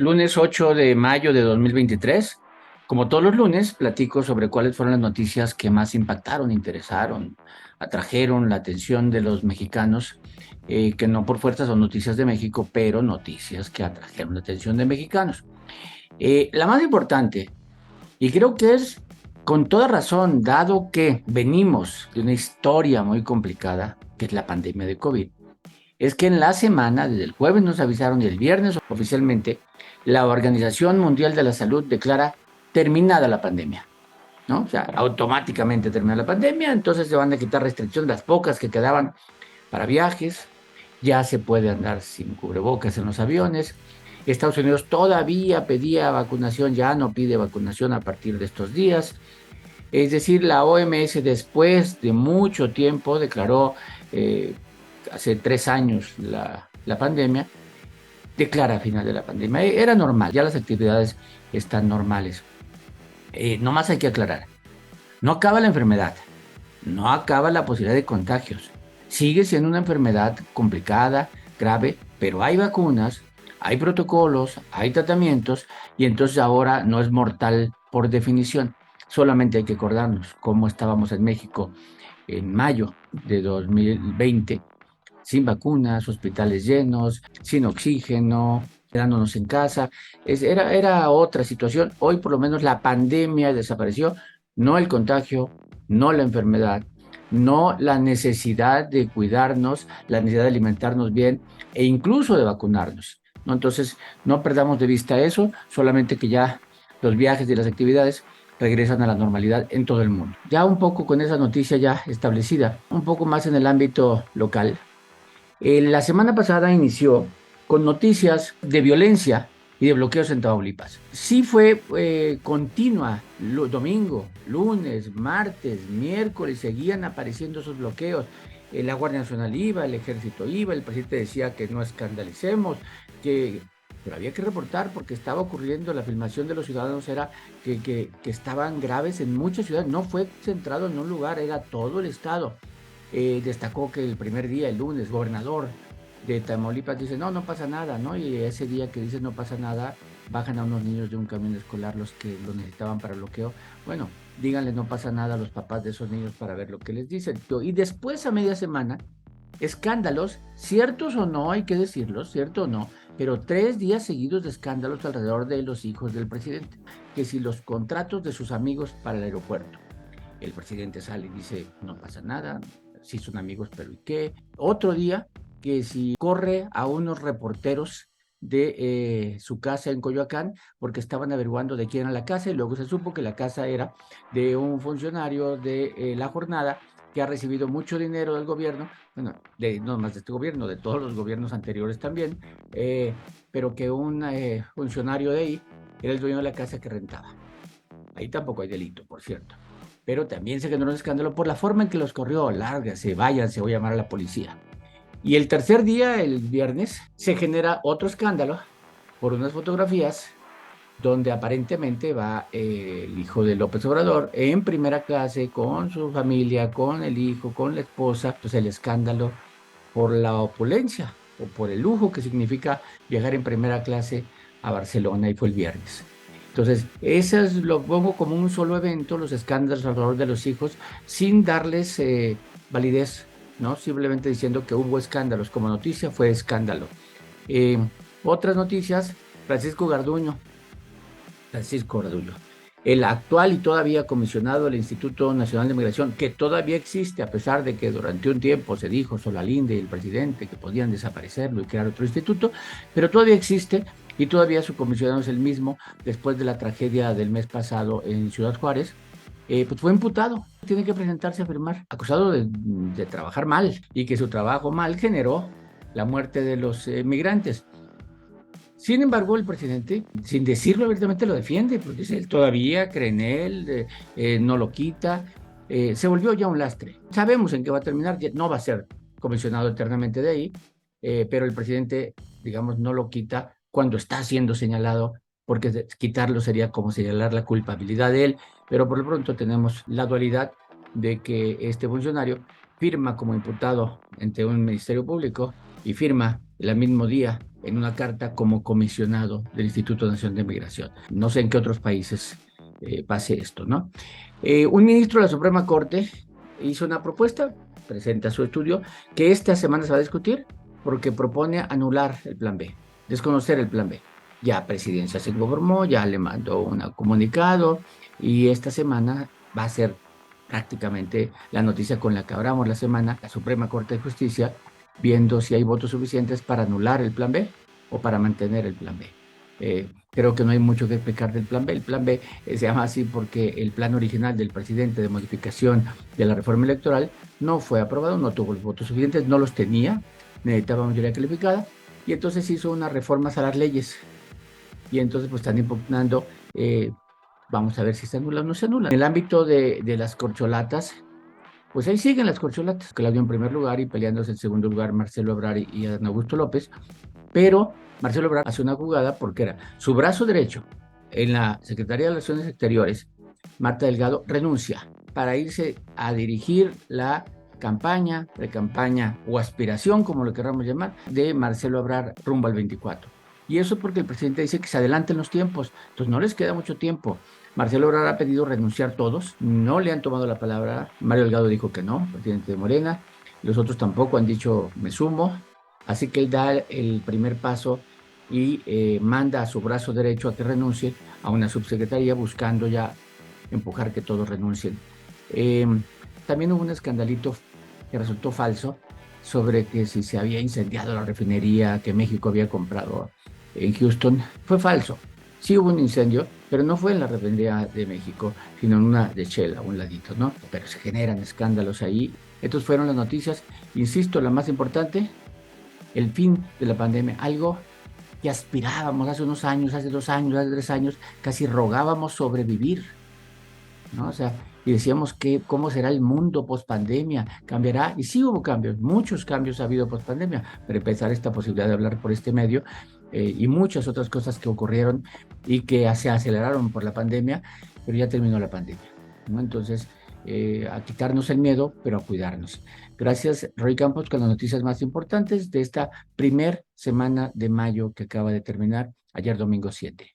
Lunes 8 de mayo de 2023. Como todos los lunes, platico sobre cuáles fueron las noticias que más impactaron, interesaron, atrajeron la atención de los mexicanos, que no por fuerza son noticias de México, pero noticias que atrajeron la atención de mexicanos. La más importante, y creo que es con toda razón, dado que venimos de una historia muy complicada, que es la pandemia de COVID, es que en la semana, desde el jueves nos avisaron y el viernes oficialmente, la Organización Mundial de la Salud declara terminada la pandemia, ¿no? O sea, automáticamente termina la pandemia, entonces se van a quitar restricciones, las pocas que quedaban para viajes, ya se puede andar sin cubrebocas en los aviones. Estados Unidos todavía pedía vacunación, ya no pide vacunación a partir de estos días. Es decir, la OMS después de mucho tiempo declaró, hace 3 años la pandemia, declara final de la pandemia. Era normal, ya las actividades están normales. Nomás hay que aclarar, no acaba la enfermedad, no acaba la posibilidad de contagios. Sigue siendo una enfermedad complicada, grave, pero hay vacunas, hay protocolos, hay tratamientos y entonces ahora no es mortal por definición. Solamente hay que acordarnos cómo estábamos en México en mayo de 2020, sin vacunas, hospitales llenos, sin oxígeno, quedándonos en casa. Era otra situación. Hoy por lo menos la pandemia desapareció, no el contagio, no la enfermedad, no la necesidad de cuidarnos, la necesidad de alimentarnos bien e incluso de vacunarnos, ¿no? Entonces, no perdamos de vista eso, solamente que ya los viajes y las actividades regresan a la normalidad en todo el mundo. Ya un poco con esa noticia ya establecida, un poco más en el ámbito local. La semana pasada inició con noticias de violencia y de bloqueos en Tamaulipas. Sí fue continua, domingo, lunes, martes, miércoles, seguían apareciendo esos bloqueos. La Guardia Nacional iba, el Ejército iba, el presidente decía que no escandalicemos, que pero había que reportar porque estaba ocurriendo, la filmación de los ciudadanos era que estaban graves en muchas ciudades, no fue centrado en un lugar, era todo el estado. Destacó que el primer día, el lunes, gobernador de Tamaulipas dice, no, no pasa nada, ¿no? Y ese día que dice no pasa nada, bajan a unos niños de un camión escolar los que lo necesitaban para el bloqueo. Bueno, díganle no pasa nada a los papás de esos niños para ver lo que les dicen. Y después, a media semana, escándalos, ciertos o no, hay que decirlo, cierto o no, pero 3 días seguidos de escándalos alrededor de los hijos del presidente, que si los contratos de sus amigos para el aeropuerto, el presidente sale y dice, no pasa nada, sí son amigos, pero ¿y qué? Otro día, que si corre a unos reporteros de su casa en Coyoacán, porque estaban averiguando de quién era la casa, y luego se supo que la casa era de un funcionario de la jornada que ha recibido mucho dinero del gobierno, bueno, no más de este gobierno, de todos los gobiernos anteriores también, pero que un funcionario de ahí era el dueño de la casa que rentaba. Ahí tampoco hay delito, por cierto. Pero también se generó un escándalo por la forma en que los corrió. Lárgase, váyanse, voy a llamar a la policía. Y el tercer día, el viernes, se genera otro escándalo por unas fotografías donde aparentemente va el hijo de López Obrador en primera clase con su familia, con el hijo, con la esposa. Pues el escándalo por la opulencia o por el lujo que significa viajar en primera clase a Barcelona, y fue el viernes. Entonces, eso es, lo pongo como un solo evento, los escándalos alrededor de los hijos, sin darles validez, ¿no? Simplemente diciendo que hubo escándalos. Como noticia fue escándalo. Eh, Otras noticias, Francisco Garduño, Francisco Garduño, el actual y todavía comisionado del Instituto Nacional de Migración, que todavía existe, a pesar de que durante un tiempo se dijo Solalinde y el presidente que podían desaparecerlo y crear otro instituto, pero todavía existe y todavía su comisionado es el mismo después de la tragedia del mes pasado en Ciudad Juárez. Pues fue imputado, tiene que presentarse a firmar, acusado de trabajar mal y que su trabajo mal generó la muerte de los migrantes. Sin embargo, el presidente, sin decirlo abiertamente, lo defiende, porque dice, él todavía cree en él, no lo quita, se volvió ya un lastre. Sabemos en qué va a terminar, no va a ser comisionado eternamente de ahí, pero el presidente, digamos, no lo quita cuando está siendo señalado, porque quitarlo sería como señalar la culpabilidad de él, pero por lo pronto tenemos la dualidad de que este funcionario firma como imputado ante un ministerio público y firma el mismo día en una carta como comisionado del Instituto Nacional de Migración. No sé en qué otros países pase esto, ¿no? Un ministro de la Suprema Corte hizo una propuesta, presenta su estudio, que esta semana se va a discutir porque propone anular el plan B, desconocer el plan B. Ya Presidencia se informó, ya le mandó un comunicado y esta semana va a ser prácticamente la noticia con la que abramos la semana, la Suprema Corte de Justicia, viendo si hay votos suficientes para anular el plan B o para mantener el plan B. Creo que no hay mucho que explicar del plan B. El plan B se llama así porque el plan original del presidente de modificación de la reforma electoral no fue aprobado, no tuvo los votos suficientes, no los tenía, necesitaba mayoría calificada, y entonces hizo unas reformas a las leyes. Y entonces pues están impugnando, vamos a ver si se anula o no se anula. En el ámbito de las corcholatas, pues ahí siguen las corcholatas, Claudio en primer lugar y peleándose en segundo lugar Marcelo Ebrard y Adán Augusto López, pero Marcelo Ebrard hace una jugada porque era su brazo derecho en la Secretaría de Relaciones Exteriores. Marta Delgado renuncia para irse a dirigir la campaña, pre-campaña o aspiración, como lo queramos llamar, de Marcelo Ebrard rumbo al 24. Y eso porque el presidente dice que se adelanten los tiempos, entonces no les queda mucho tiempo. Marcelo Ebrard ha pedido renunciar todos, no le han tomado la palabra. Mario Delgado dijo que no, presidente de Morena. Los otros tampoco han dicho me sumo. Así que él da el primer paso y manda a su brazo derecho a que renuncie a una subsecretaría buscando ya empujar que todos renuncien. Eh, También hubo un escandalito que resultó falso sobre que si se había incendiado la refinería que México había comprado en Houston. Fue falso. Sí hubo un incendio, pero no fue en la refinería de México, sino en una de Shell, a un ladito, ¿no? Pero se generan escándalos ahí. Estas fueron las noticias. Insisto, la más importante, el fin de la pandemia, algo que aspirábamos hace unos años, hace 2 años, hace 3 años, casi rogábamos sobrevivir, ¿no? O sea, y decíamos que cómo será el mundo post pandemia, cambiará, y sí hubo cambios, muchos cambios ha habido post pandemia, pero empezar esta posibilidad de hablar por este medio y muchas otras cosas que ocurrieron y que se aceleraron por la pandemia, pero ya terminó la pandemia, ¿no? Entonces, a quitarnos el miedo, pero a cuidarnos. Gracias, Roy Campos, con las noticias más importantes de esta primer semana de mayo que acaba de terminar, ayer domingo 7.